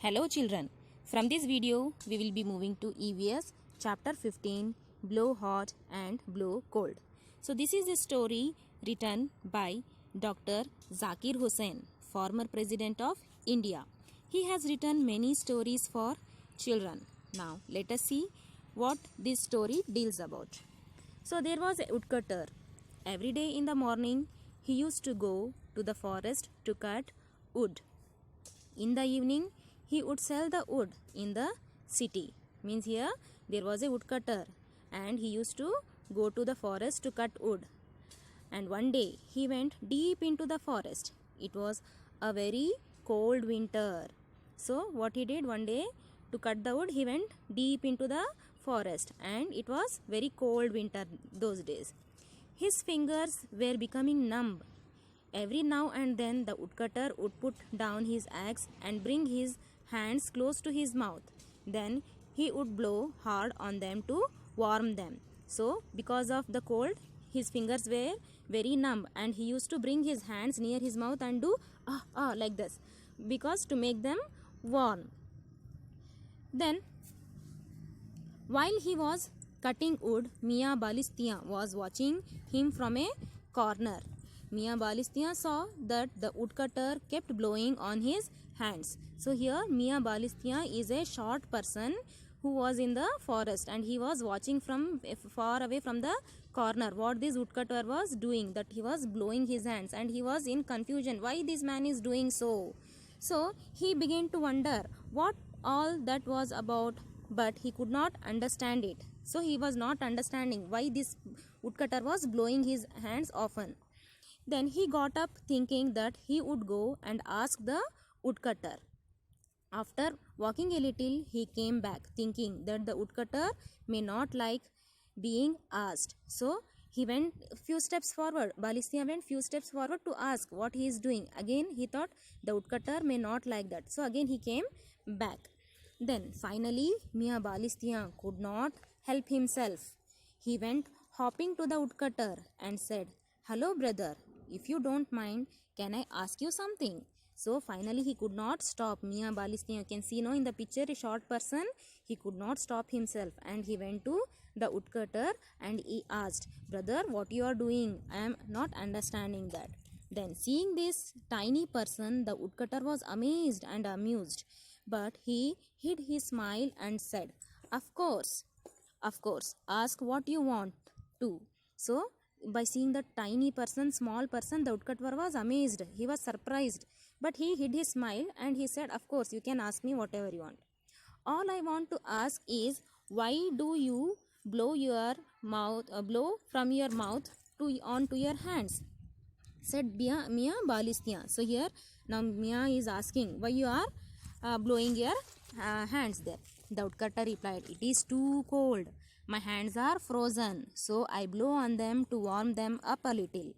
Hello children, from this video we will be moving to EVS chapter 15 Blow Hot and Blow Cold. So this is a story written by Dr. Zakir Hussain, former president of India. He has written many stories for children. Now let us see what this story deals about. So there was a woodcutter. Every day in the morning he used to go to the forest to cut wood. In the evening he would sell the wood in the city. Means here there was a woodcutter and he used to go to the forest to cut wood. And one day he went deep into the forest. It was a very cold winter. So what he did one day, to cut the wood he went deep into the forest, and it was very cold winter those days. His fingers were becoming numb. Every now and then the woodcutter would put down his axe and bring his hands close to his mouth. Then he would blow hard on them to warm them. So because of the cold, his fingers were very numb and he used to bring his hands near his mouth and do like this, because to make them warm. Then while he was cutting wood, Mia Balistia was watching him from a corner. Mia Balistia saw that the woodcutter kept blowing on his hands. So here Mia Balistia is a short person who was in the forest and he was watching from far away from the corner what this woodcutter was doing, that he was blowing his hands, and he was in confusion why this man is doing so. So he began to wonder what all that was about, but he could not understand it. So he was not understanding why this woodcutter was blowing his hands often. Then he got up thinking that he would go and ask the woodcutter. After walking a little, he came back thinking that the woodcutter may not like being asked. So he went few steps forward. Balistia went few steps forward to ask what he is doing. Again he thought the woodcutter may not like that. So again he came back. Then finally Mia Balistia could not help himself. He went hopping to the woodcutter and said, "Hello brother, if you don't mind, can I ask you something?" So finally he could not stop. Mia Balistia, you can see now in the picture, a short person, he could not stop himself and he went to the woodcutter and he asked, "Brother, what you are doing? I am not understanding that." Then seeing this tiny person, the woodcutter was amazed and amused, but he hid his smile and said, of course, ask what you want to." So by seeing the tiny person, small person, the woodcutter was amazed. He was surprised, but he hid his smile and he said, "Of course, you can ask me whatever you want. All I want to ask is, why do you blow from your mouth onto your hands?" said Mia Balistia. So here now Mia is asking why you are blowing your hands there. The woodcutter replied, "It is too cold. My hands are frozen, so I blow on them to warm them up a little.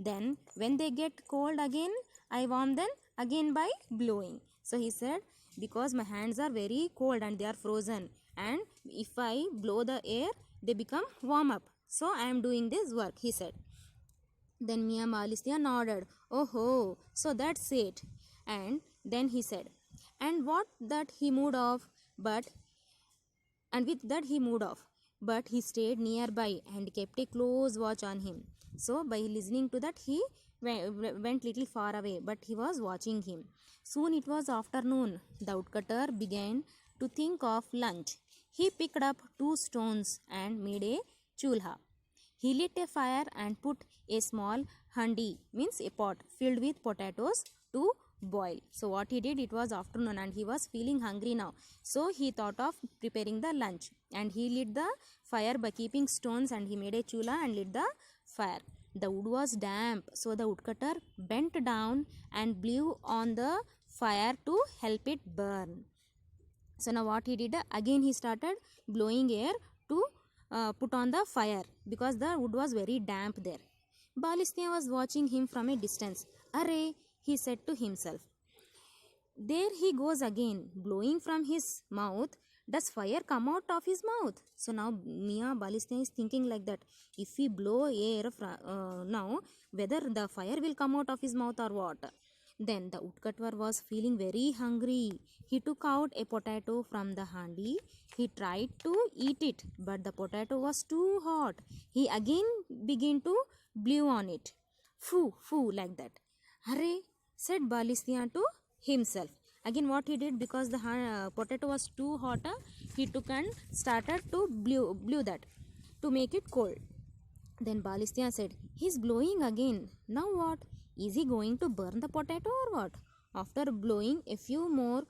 Then when they get cold again, I warm them again by blowing." So he said, because my hands are very cold and they are frozen, and if I blow the air, they become warm up. So I am doing this work, he said. Then Mia Balistia nodded. "Oh, so that's it." And then he said, and with that he moved off. But he stayed nearby and kept a close watch on him. So by listening to that, he went little far away, but he was watching him. Soon it was afternoon. The woodcutter began to think of lunch. He picked up 2 stones and made a chulha. He lit a fire and put a small handi, means a pot, filled with potatoes to boil. So what he did, it was afternoon and he was feeling hungry now. So he thought of preparing the lunch, and he lit the fire by keeping stones, and he made a chula and lit the fire. The wood was damp, so the woodcutter bent down and blew on the fire to help it burn. So now what he did, again he started blowing air to put on the fire, because the wood was very damp there. Balistia was watching him from a distance. "Array," he said to himself, "there he goes again, blowing from his mouth. Does fire come out of his mouth?" So now Mia Balistia is thinking like that. If we blow air now, whether the fire will come out of his mouth or what. Then the woodcutter was feeling very hungry. He took out a potato from the handi. He tried to eat it, but the potato was too hot. He again began to blow on it. Foo, foo, like that. Hurray, said Balistia to himself. Again what he did, because the potato was too hot, he took and started to blow that to make it cold. Then Balistia said, he's blowing again. Now what? Is he going to burn the potato or what? After blowing a few more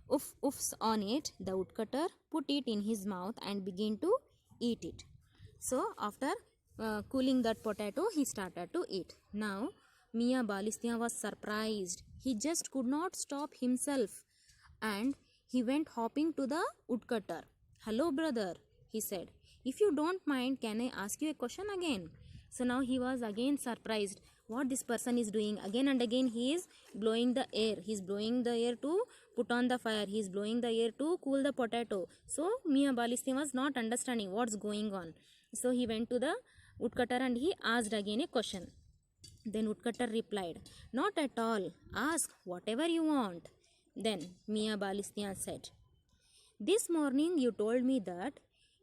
oofs on it, the woodcutter put it in his mouth and began to eat it. So after cooling that potato, he started to eat. Now Mia Balistia was surprised. He just could not stop himself, and he went hopping to the woodcutter. Hello brother, he said. If you don't mind, can I ask you a question again? So now he was again surprised what this person is doing. Again and again he is blowing the air. He is blowing the air to put on the fire. He is blowing the air to cool the potato. So Mia Balistia was not understanding what's going on. So he went to the woodcutter and he asked again a question. Then woodcutter replied, not at all. Ask whatever you want. Then Mia Balistia said, this morning you told me that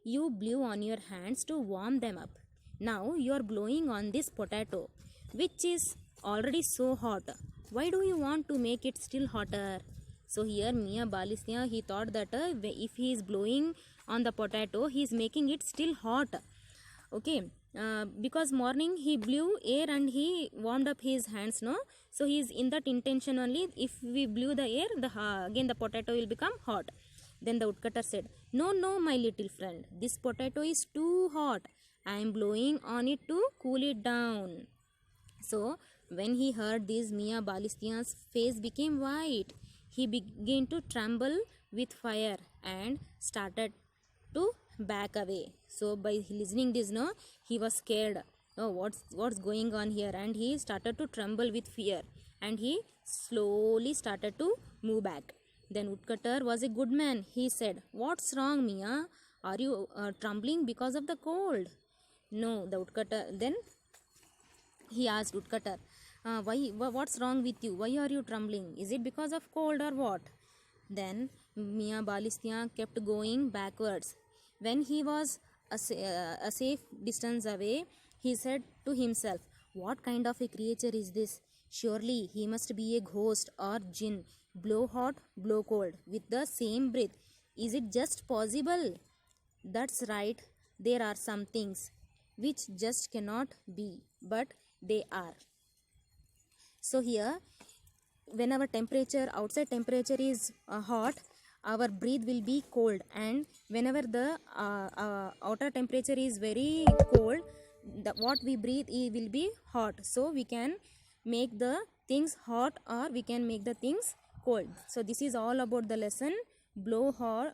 you blew on your hands to warm them up. Now you are blowing on this potato, which is already so hot. Why do you want to make it still hotter? So here Mia Balistia, he thought that if he is blowing on the potato, he is making it still hot. Okay, because morning he blew air and he warmed up his hands, no? So he is in that intention only. If we blew the air, again the potato will become hot. Then the woodcutter said, no, no, my little friend. This potato is too hot. I am blowing on it to cool it down. So when he heard this, Mia Balistia's face became white. He began to tremble with fire and started to back away. So by listening this, no, he was scared. Oh, what's going on here? And he started to tremble with fear. And he slowly started to move back. Then woodcutter was a good man. He said, what's wrong, Mia? Are you trembling because of the cold? No, the woodcutter. Then he asked woodcutter, what's wrong with you? Why are you trembling? Is it because of cold or what? Then Mia Balistia kept going backwards. When he was a safe distance away, he said to himself, what kind of a creature is this? Surely he must be a ghost or jinn. Blow hot, blow cold with the same breath. Is it just possible? That's right. There are some things which just cannot be, but they are. So here, when our temperature, outside temperature is hot, our breath will be cold, and whenever the outer temperature is very cold, what we breathe will be hot. So we can make the things hot or we can make the things cold. So this is all about the lesson blow hot